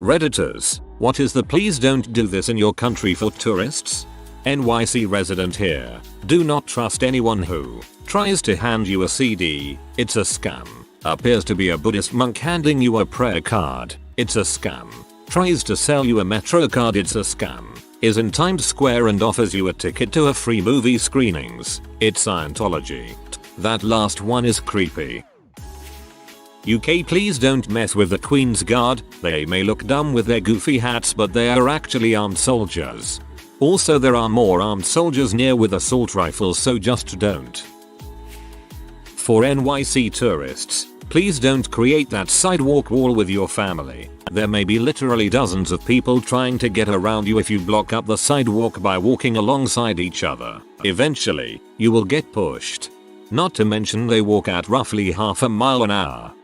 Redditors, what is the please don't do this in your country for tourists? NYC resident here. Do not trust anyone who tries to hand you a CD. It's a scam. Appears to be a Buddhist monk handing you a prayer card. It's a scam. Tries to sell you a Metro card. It's a scam. Is in Times Square and offers you a ticket to a free movie screenings. It's Scientology. That last one is creepy. UK, please don't mess with the Queen's Guard. They may look dumb with their goofy hats, but they are actually armed soldiers. Also, there are more armed soldiers near with assault rifles, so just don't. For NYC tourists, please don't create that sidewalk wall with your family. There may be literally dozens of people trying to get around you if you block up the sidewalk by walking alongside each other. Eventually, you will get pushed. Not to mention they walk at roughly half a mile an hour.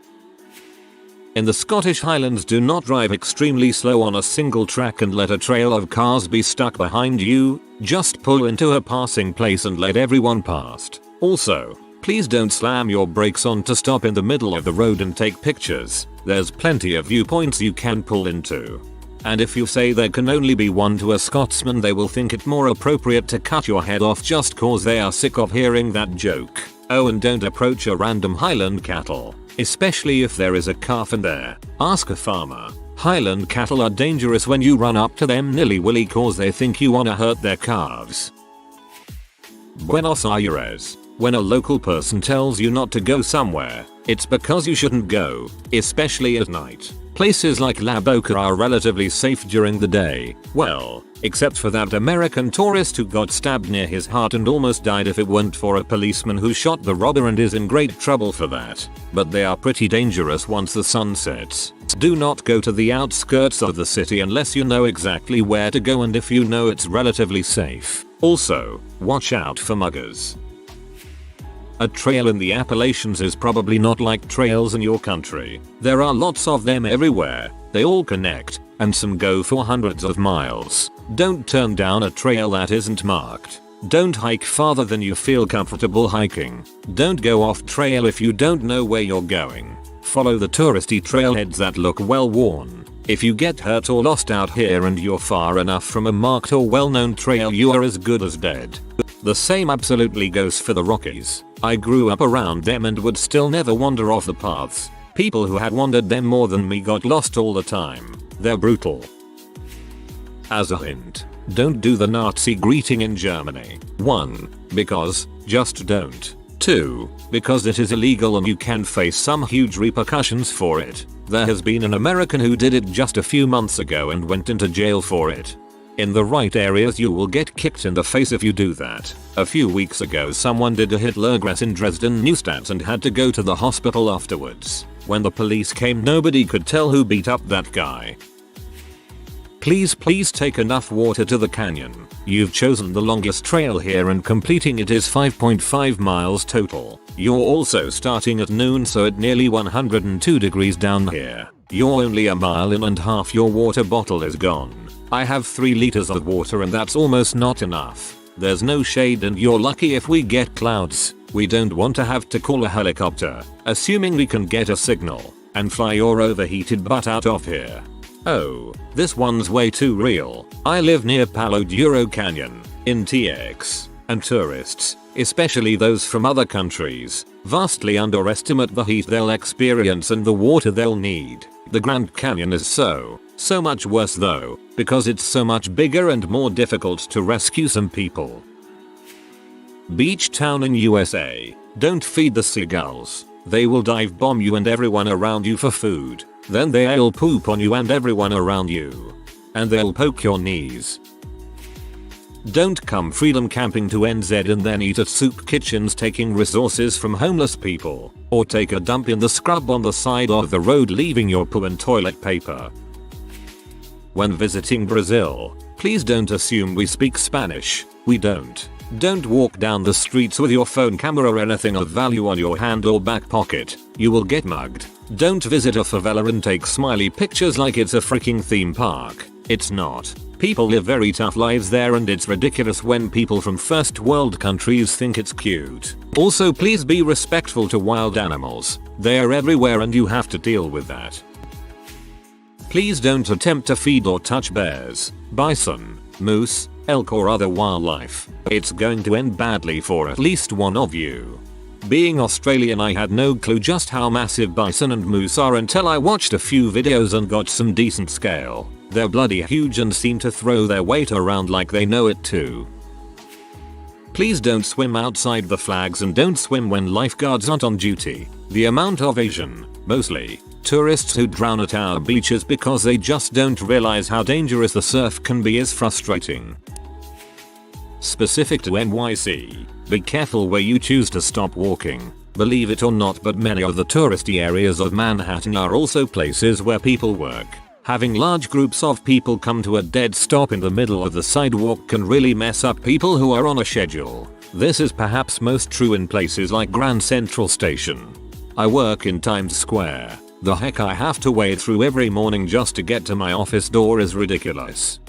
In the Scottish Highlands, do not drive extremely slow on a single track and let a trail of cars be stuck behind you. Just pull into a passing place and let everyone past. Also, please don't slam your brakes on to stop in the middle of the road and take pictures. There's plenty of viewpoints you can pull into. And if you say there can only be one to a Scotsman, they will think it more appropriate to cut your head off just cause they are sick of hearing that joke. Oh, and don't approach a random Highland cattle, especially if there is a calf in there. Ask a farmer. Highland cattle are dangerous when you run up to them nilly-willy cause they think you wanna hurt their calves. Buenos Aires. When a local person tells you not to go somewhere, it's because you shouldn't go, especially at night. Places like La Boca are relatively safe during the day. Well, except for that American tourist who got stabbed near his heart and almost died if it weren't for a policeman who shot the robber and is in great trouble for that. But they are pretty dangerous once the sun sets. Do not go to the outskirts of the city unless you know exactly where to go and if you know it's relatively safe. Also, watch out for muggers. A trail in the Appalachians is probably not like trails in your country. There are lots of them everywhere. They all connect, and some go for hundreds of miles. Don't turn down a trail that isn't marked. Don't hike farther than you feel comfortable hiking. Don't go off trail if you don't know where you're going. Follow the touristy trailheads that look well worn. If you get hurt or lost out here and you're far enough from a marked or well-known trail, you are as good as dead. The same absolutely goes for the Rockies. I grew up around them and would still never wander off the paths. People who had wandered them more than me got lost all the time. They're brutal. As a hint, don't do the Nazi greeting in Germany. 1. Because, just don't. 2. Because it is illegal and you can face some huge repercussions for it. There has been an American who did it just a few months ago and went into jail for it. In the right areas you will get kicked in the face if you do that. A few weeks ago someone did a Hitlergruß in Dresden Neustadt and had to go to the hospital afterwards. When the police came, nobody could tell who beat up that guy. Please take enough water to the canyon. You've chosen the longest trail here and completing it is 5.5 miles total. You're also starting at noon, so at nearly 102 degrees down here. You're only a mile in and half your water bottle is gone. I have 3 liters of water and that's almost not enough. There's no shade and you're lucky if we get clouds. We don't want to have to call a helicopter, assuming we can get a signal, and fly your overheated butt out of here. Oh, this one's way too real. I live near Palo Duro Canyon, in TX, and tourists, especially those from other countries, vastly underestimate the heat they'll experience and the water they'll need. The Grand Canyon is so much worse though, because it's so much bigger and more difficult to rescue some people. Beach town in USA. Don't feed the seagulls. They will dive bomb you and everyone around you for food. Then they'll poop on you and everyone around you. And they'll poke your knees. Don't come freedom camping to NZ and then eat at soup kitchens taking resources from homeless people. Or take a dump in the scrub on the side of the road leaving your poo and toilet paper. When visiting Brazil, please don't assume we speak Spanish. We don't. Don't walk down the streets with your phone camera or anything of value on your hand or back pocket. You will get mugged. Don't visit a favela and take smiley pictures like it's a freaking theme park. It's not. People live very tough lives there and it's ridiculous when people from first world countries think it's cute. Also, please be respectful to wild animals. They are everywhere and you have to deal with that. Please don't attempt to feed or touch bears, bison, moose, elk or other wildlife. It's going to end badly for at least one of you. Being Australian, I had no clue just how massive bison and moose are until I watched a few videos and got some decent scale. They're bloody huge and seem to throw their weight around like they know it too. Please don't swim outside the flags and don't swim when lifeguards aren't on duty. The amount of Asian, mostly, tourists who drown at our beaches because they just don't realize how dangerous the surf can be is frustrating. Specific to NYC, be careful where you choose to stop walking. Believe it or not, but many of the touristy areas of Manhattan are also places where people work. Having large groups of people come to a dead stop in the middle of the sidewalk can really mess up people who are on a schedule. This is perhaps most true in places like Grand Central Station. I work in Times Square. The heck I have to wade through every morning just to get to my office door is ridiculous.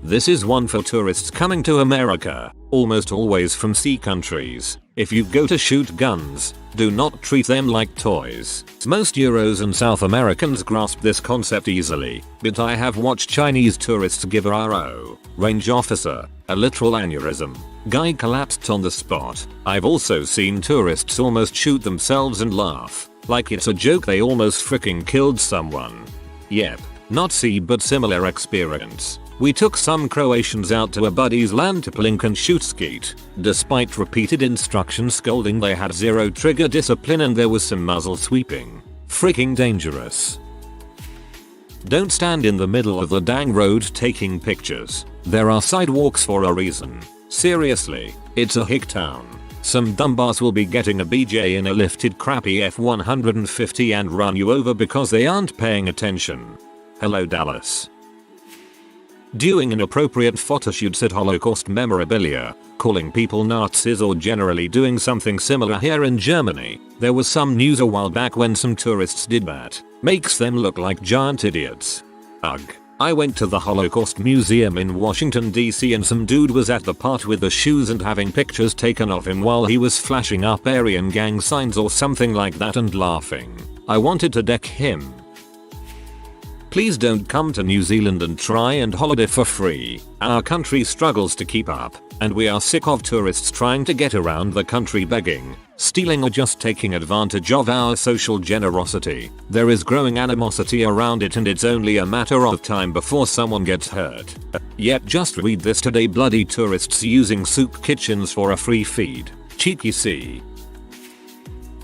This is one for tourists coming to America, almost always from sea countries. If you go to shoot guns, do not treat them like toys. Most Euros and South Americans grasp this concept easily, but I have watched Chinese tourists give RO, range officer, a literal aneurysm. Guy collapsed on the spot. I've also seen tourists almost shoot themselves and laugh, like it's a joke they almost freaking killed someone. Yep, not see but similar experience. We took some Croatians out to a buddy's land to plink and shoot skeet. Despite repeated instructions scolding, they had zero trigger discipline and there was some muzzle sweeping. Freaking dangerous. Don't stand in the middle of the dang road taking pictures. There are sidewalks for a reason. Seriously, it's a hick town. Some dumbass will be getting a BJ in a lifted crappy F-150 and run you over because they aren't paying attention. Hello Dallas. Doing inappropriate photoshoots at Holocaust memorabilia, calling people Nazis or generally doing something similar here in Germany. There was some news a while back when some tourists did that. Makes them look like giant idiots. Ugh. I went to the Holocaust Museum in Washington DC and some dude was at the part with the shoes and having pictures taken of him while he was flashing up Aryan gang signs or something like that and laughing. I wanted to deck him. Please don't come to New Zealand and try and holiday for free. Our country struggles to keep up, and we are sick of tourists trying to get around the country begging, stealing or just taking advantage of our social generosity. There is growing animosity around it and it's only a matter of time before someone gets hurt. Yet just read this today: bloody tourists using soup kitchens for a free feed. Cheeky C.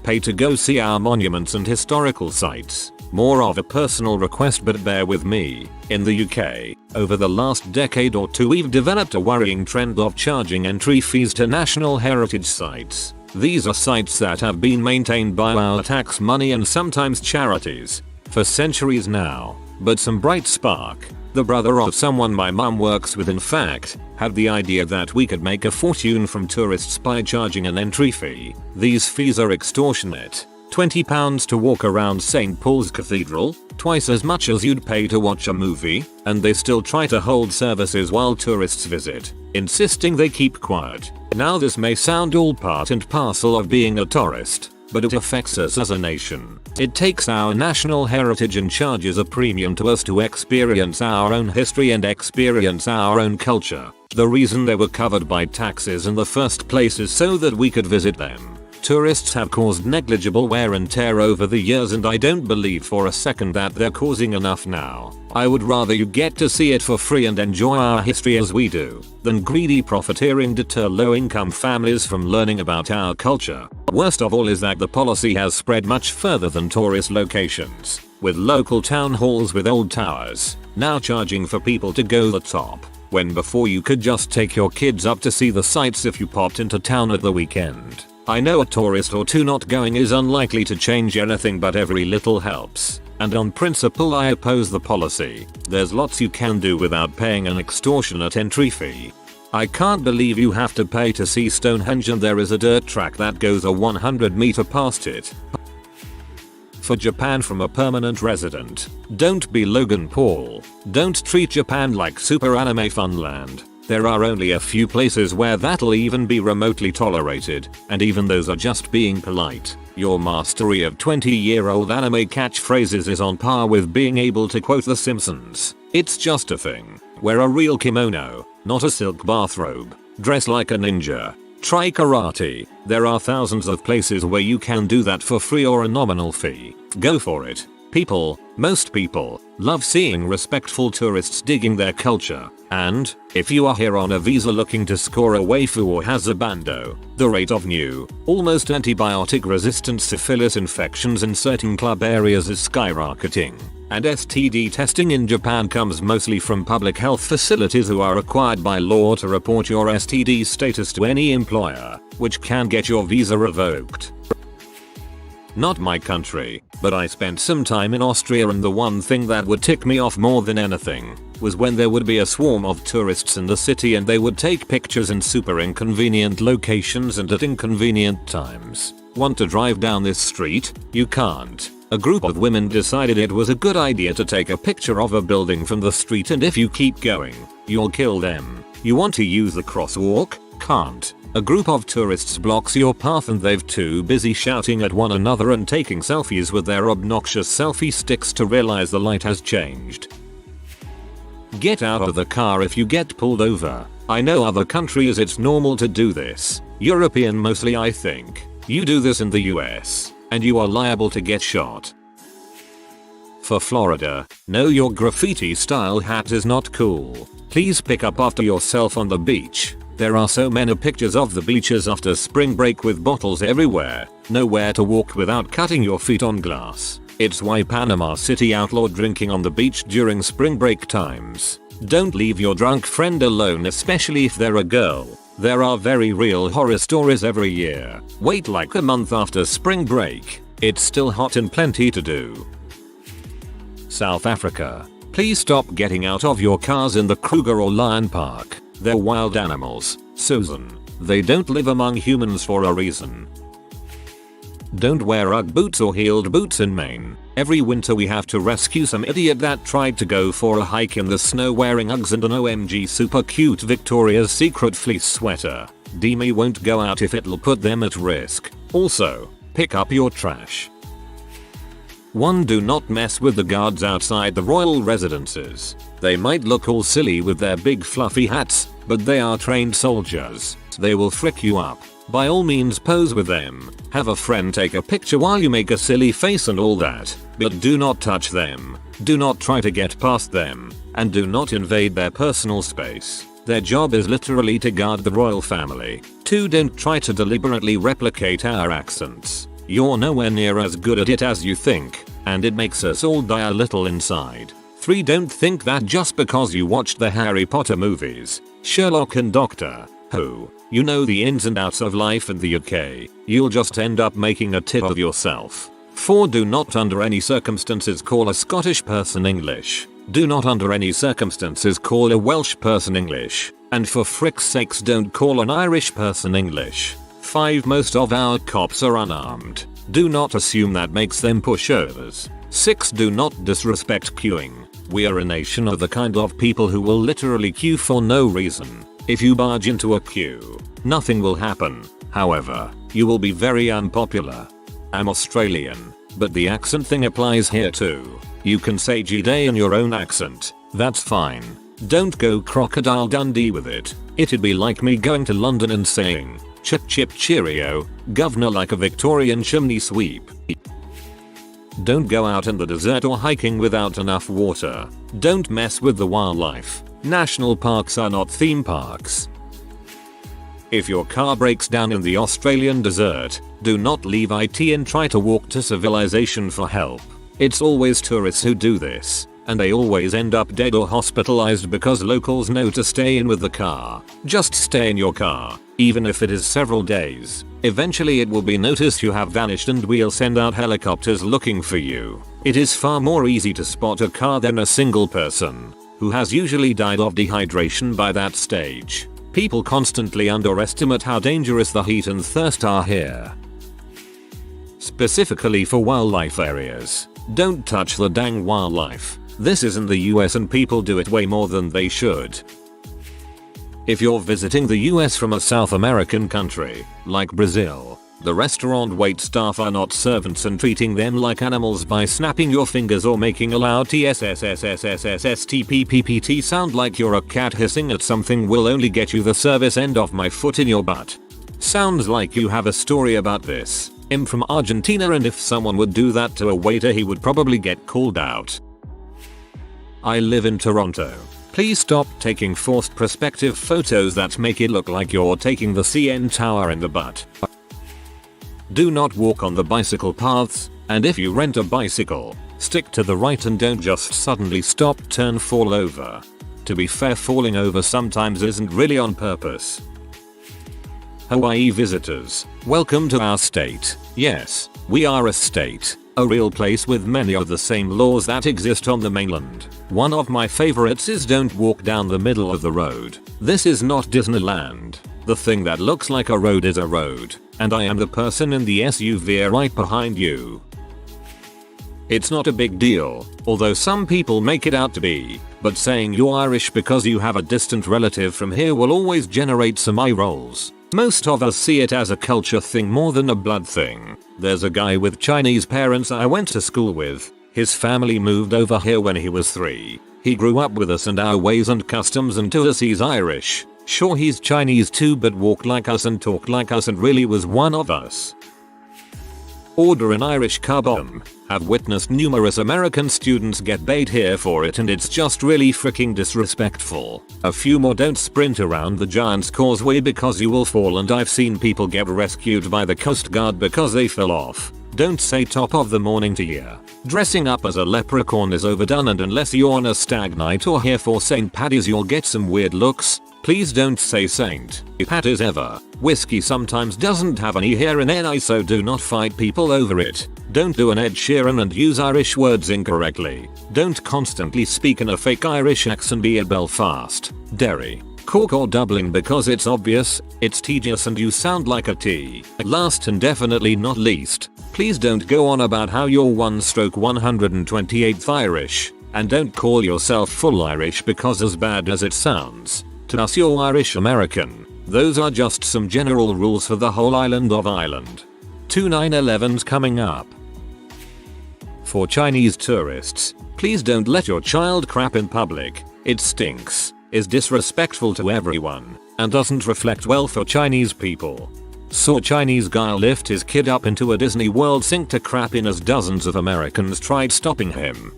Pay to go see our monuments and historical sites. More of a personal request, but bear with me. In the UK, over the last decade or two we've developed a worrying trend of charging entry fees to national heritage sites. These are sites that have been maintained by our tax money and sometimes charities for centuries now. But some bright spark, the brother of someone my mum works with in fact, had the idea that we could make a fortune from tourists by charging an entry fee. These fees are extortionate. £20 to walk around St. Paul's Cathedral, twice as much as you'd pay to watch a movie, and they still try to hold services while tourists visit, insisting they keep quiet. Now this may sound all part and parcel of being a tourist, but it affects us as a nation. It takes our national heritage and charges a premium to us to experience our own history and experience our own culture. The reason they were covered by taxes in the first place is so that we could visit them. Tourists have caused negligible wear and tear over the years, and I don't believe for a second that they're causing enough now. I would rather you get to see it for free and enjoy our history as we do, than greedy profiteering deter low-income families from learning about our culture. Worst of all is that the policy has spread much further than tourist locations, with local town halls with old towers now charging for people to go the top, when before you could just take your kids up to see the sights if you popped into town at the weekend. I know a tourist or two not going is unlikely to change anything, but every little helps. And on principle I oppose the policy. There's lots you can do without paying an extortionate entry fee. I can't believe you have to pay to see Stonehenge and there is a dirt track that goes a 100 meter past it. For Japan from a permanent resident. Don't be Logan Paul. Don't treat Japan like super anime funland. There are only a few places where that'll even be remotely tolerated, and even those are just being polite. Your mastery of 20-year-old anime catchphrases is on par with being able to quote The Simpsons. It's just a thing. Wear a real kimono, not a silk bathrobe. Dress like a ninja. Try karate. There are thousands of places where you can do that for free or a nominal fee. Go for it. Most people, love seeing respectful tourists digging their culture. And, if you are here on a visa looking to score a waifu or hazabando, the rate of new, almost antibiotic-resistant syphilis infections in certain club areas is skyrocketing. And STD testing in Japan comes mostly from public health facilities who are required by law to report your STD status to any employer, which can get your visa revoked. Not my country, but I spent some time in Austria, and the one thing that would tick me off more than anything was when there would be a swarm of tourists in the city and they would take pictures in super inconvenient locations and at inconvenient times. Want to drive down this street? You can't. A group of women decided it was a good idea to take a picture of a building from the street, and if you keep going, you'll kill them. You want to use the crosswalk? Can't. A group of tourists blocks your path and they've too busy shouting at one another and taking selfies with their obnoxious selfie sticks to realize the light has changed. Get out of the car if you get pulled over. I know other countries it's normal to do this. European mostly, I think. You do this in the US, and you are liable to get shot. For Florida, no, your graffiti style hat is not cool. Please pick up after yourself on the beach. There are so many pictures of the beaches after spring break with bottles everywhere, nowhere to walk without cutting your feet on glass. It's why Panama City outlawed drinking on the beach during spring break times. Don't leave your drunk friend alone, especially if they're a girl. There are very real horror stories every year. Wait like a month after spring break. It's still hot and plenty to do. South Africa. Please stop getting out of your cars in the Kruger or Lion Park. They're wild animals, Susan. They don't live among humans for a reason. Don't wear Ugg boots or heeled boots in Maine. Every winter we have to rescue some idiot that tried to go for a hike in the snow wearing Uggs and an OMG super cute Victoria's Secret fleece sweater. Demi won't go out if it'll put them at risk. Also, pick up your trash. 1. Do not mess with the guards outside the royal residences. They might look all silly with their big fluffy hats, but they are trained soldiers. They will frick you up. By all means pose with them. Have a friend take a picture while you make a silly face and all that. But do not touch them. Do not try to get past them. And do not invade their personal space. Their job is literally to guard the royal family. 2. Don't try to deliberately replicate our accents. You're nowhere near as good at it as you think, and it makes us all die a little inside. 3. Don't think that just because you watched the Harry Potter movies, Sherlock and Doctor Who, you know the ins and outs of life in the UK, you'll just end up making a tit of yourself. 4. Do not under any circumstances call a Scottish person English. Do not under any circumstances call a Welsh person English. And for frick's sakes don't call an Irish person English. 5. Most of our cops are unarmed. Do not assume that makes them pushovers. 6. Do not disrespect queuing. We are a nation of the kind of people who will literally queue for no reason. If you barge into a queue, nothing will happen. However, you will be very unpopular. I'm Australian, but the accent thing applies here too. You can say G-Day in your own accent. That's fine. Don't go Crocodile Dundee with it. It'd be like me going to London and saying, chip chip cheerio, governor, like a Victorian chimney sweep. Don't go out in the desert or hiking without enough water. Don't mess with the wildlife. National parks are not theme parks. If your car breaks down in the Australian desert, do not leave it and try to walk to civilization for help. It's always tourists who do this, and they always end up dead or hospitalized because locals know to stay in with the car. Just stay in your car, even if it is several days. Eventually it will be noticed you have vanished and we'll send out helicopters looking for you. It is far more easy to spot a car than a single person, who has usually died of dehydration by that stage. People constantly underestimate how dangerous the heat and thirst are here. Specifically for wildlife areas. Don't touch the dang wildlife. This is in the US and people do it way more than they should. If you're visiting the US from a South American country, like Brazil, The restaurant wait staff are not servants and treating them like animals by snapping your fingers or making a loud tssssssstppt sound like you're a cat hissing at something will only get you the service end of my foot in your butt. Sounds like you have a story about this. I'm from Argentina and if someone would do that to a waiter he would probably get called out. I live in Toronto. Please stop taking forced perspective photos that make it look like you're taking the CN Tower in the butt. Do not walk on the bicycle paths, and if you rent a bicycle, stick to the right and don't just suddenly stop, turn, fall over. To be fair, falling over sometimes isn't really on purpose. Hawaii visitors, welcome to our state. Yes, we are a state, a real place with many of the same laws that exist on the mainland. One of my favorites is don't walk down the middle of the road. This is not Disneyland. The thing that looks like a road is a road, and I am the person in the SUV right behind you. It's not a big deal, although some people make it out to be, but saying you're Irish because you have a distant relative from here will always generate some eye rolls. Most of us see it as a culture thing more than a blood thing. There's a guy with Chinese parents I went to school with. His family moved over here when he was 3. He grew up with us and our ways and customs, and to us he's Irish. Sure, he's Chinese too, but walked like us and talked like us and really was one of us. Order an Irish car bomb. Have witnessed numerous American students get bait here for it and it's just really freaking disrespectful. A few more: don't sprint around the Giant's Causeway because you will fall, and I've seen people get rescued by the Coast Guard because they fell off. Don't say top of the morning to you. Dressing up as a leprechaun is overdone, and unless you're on a stag night or here for St. Paddy's you'll get some weird looks. Please don't say St. Paddy's ever. Whiskey sometimes doesn't have any here in NI, so do not fight people over it. Don't do an Ed Sheeran and use Irish words incorrectly. Don't constantly speak in a fake Irish accent, be it Belfast, Derry, Cork or Dublin because it's obvious, it's tedious and you sound like a T. Last and definitely not least, please don't go on about how you're 1/128th Irish, and don't call yourself full Irish because as bad as it sounds, to us you're Irish American. Those are just some general rules for the whole island of Ireland. 2 9/11s coming up. For Chinese tourists, please don't let your child crap in public. It stinks, is disrespectful to everyone, and doesn't reflect well for Chinese people. Saw Chinese guy lift his kid up into a Disney World sink to crap in as dozens of Americans tried stopping him.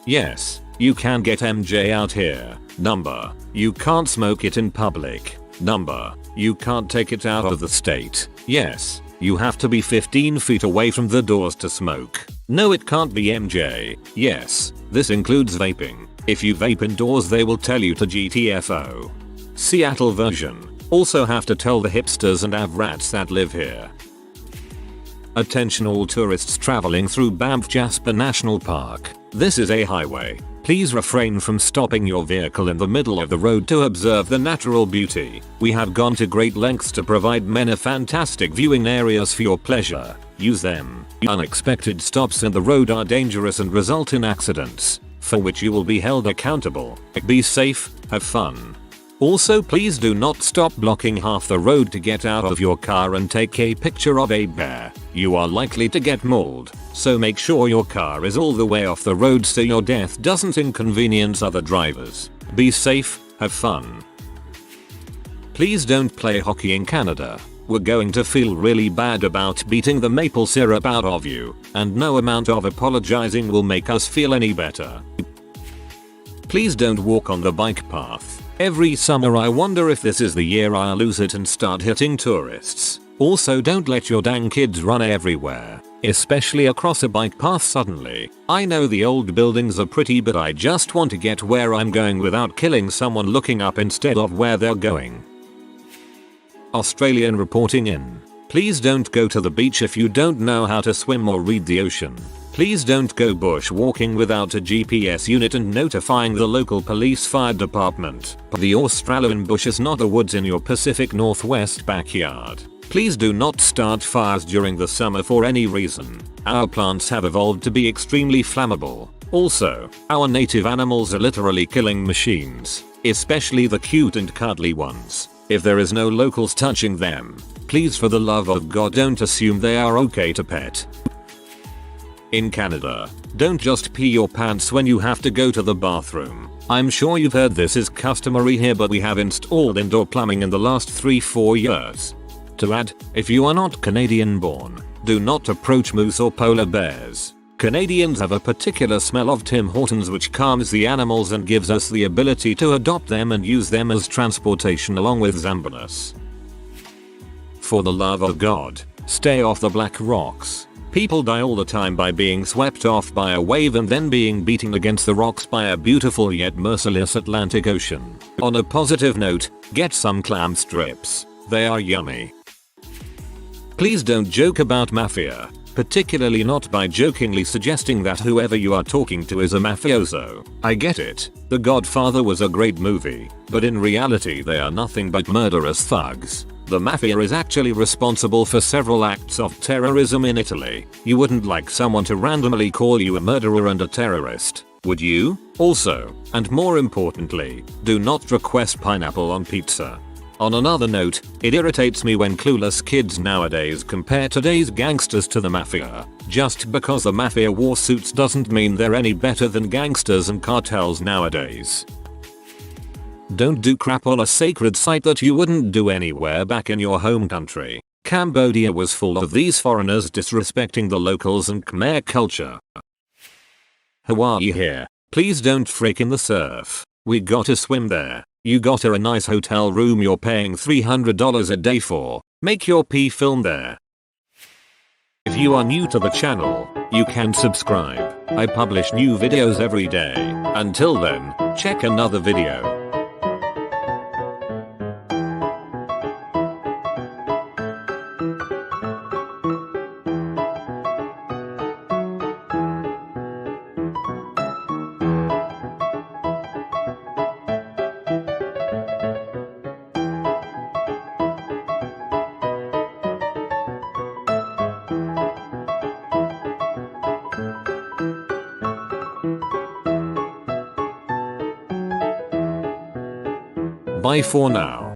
Yes, you can get MJ out here. Number, you can't smoke it in public. Number, you can't take it out of the state. Yes, you have to be 15 feet away from the doors to smoke. No, it can't be MJ. Yes, this includes vaping. If you vape indoors they will tell you to GTFO. Seattle version. Also have to tell the hipsters and avrats that live here. Attention all tourists traveling through Banff Jasper National Park. This is a highway. Please refrain from stopping your vehicle in the middle of the road to observe the natural beauty. We have gone to great lengths to provide many fantastic viewing areas for your pleasure. Use them. Unexpected stops in the road are dangerous and result in accidents, for which you will be held accountable. Be safe, have fun. Also, please do not stop blocking half the road to get out of your car and take a picture of a bear. You are likely to get mauled, so make sure your car is all the way off the road so your death doesn't inconvenience other drivers. Be safe, have fun. Please don't play hockey in Canada. We're going to feel really bad about beating the maple syrup out of you, and no amount of apologizing will make us feel any better. Please don't walk on the bike path. Every summer I wonder if this is the year I'll lose it and start hitting tourists. Also, don't let your dang kids run everywhere, especially across a bike path suddenly. I know the old buildings are pretty, but I just want to get where I'm going without killing someone looking up instead of where they're going. Australian reporting in. Please don't go to the beach if you don't know how to swim or read the ocean. Please don't go bushwalking without a GPS unit and notifying the local police fire department. The Australian bush is not the woods in your Pacific Northwest backyard. Please do not start fires during the summer for any reason. Our plants have evolved to be extremely flammable. Also, our native animals are literally killing machines, especially the cute and cuddly ones. If there is no locals touching them, Please, for the love of God, don't assume they are okay to pet. In Canada, don't just pee your pants when you have to go to the bathroom. I'm sure you've heard this is customary here, but we have installed indoor plumbing in the last 3-4 years. To add, if you are not Canadian born, do not approach moose or polar bears. Canadians have a particular smell of Tim Hortons which calms the animals and gives us the ability to adopt them and use them as transportation along with Zambonis. For the love of God, stay off the black rocks. People die all the time by being swept off by a wave and then being beaten against the rocks by a beautiful yet merciless Atlantic Ocean. On a positive note, get some clam strips. They are yummy. Please don't joke about mafia, particularly not by jokingly suggesting that whoever you are talking to is a mafioso. I get it, The Godfather was a great movie, but in reality they are nothing but murderous thugs. The mafia is actually responsible for several acts of terrorism in Italy. You wouldn't like someone to randomly call you a murderer and a terrorist, would you? Also, and more importantly, do not request pineapple on pizza. On another note, it irritates me when clueless kids nowadays compare today's gangsters to the mafia. Just because the mafia wore suits doesn't mean they're any better than gangsters and cartels nowadays. Don't do crap on a sacred site that you wouldn't do anywhere back in your home country. Cambodia was full of these foreigners disrespecting the locals and Khmer culture. Hawaii here. Please don't freak in the surf. We gotta swim there. You got a nice hotel room you're paying $300 a day for. Make your pee film there. If you are new to the channel, you can subscribe. I publish new videos every day. Until then, check another video. Bye for now.